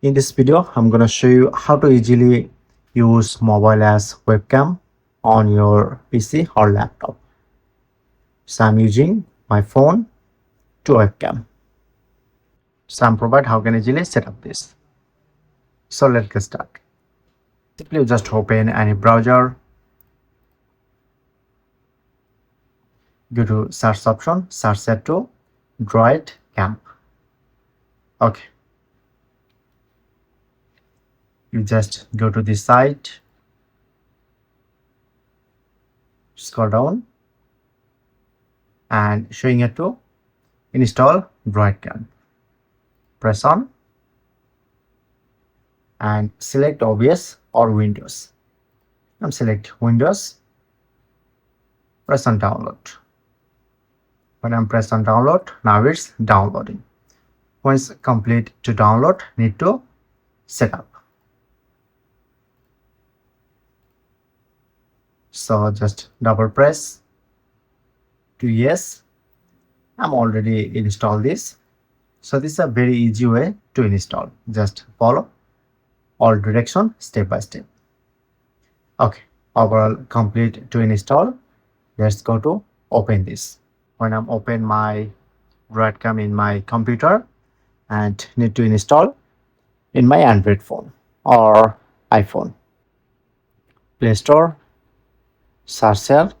In this video, I'm going to show you how to easily use mobile as webcam on your PC or laptop. So I'm using my phone to webcam. So I'm provide how can easily set up this. So let's get started. Simply just open any browser, go to search option, search set to Droid Camp. Okay. You just go to this site, scroll down, and showing it to install Droidcam. Press on and select OBS or Windows. I'm select Windows. Press on download. When I'm pressed on download, now it's downloading. Once complete to download, need to set up. So just double press to yes. I'm already installed this. So this is a very easy way to install. Just follow all direction step by step. Okay, overall complete to install. Let's go to open this. When I'm open my Webcam in my computer and need to install in my Android phone or iPhone. Play Store, search here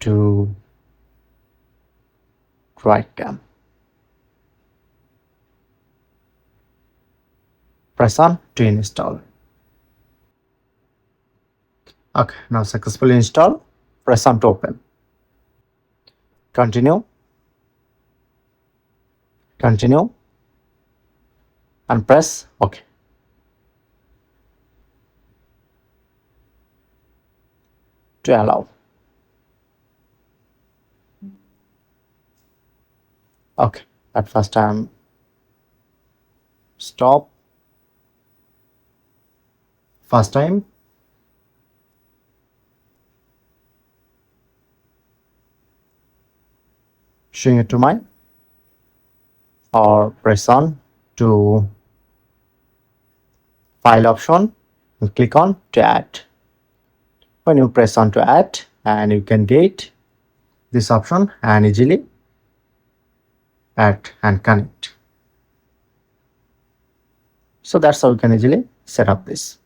to Webcam. Press on to install. Okay, now successfully installed. Press on to open. Continue, and press OK. To allow. Okay, at first time stop. First time showing it to mine, or press on to file option and click on to add. When you press on to add, and you can get this option and easily add and connect. So that's how you can easily set up this.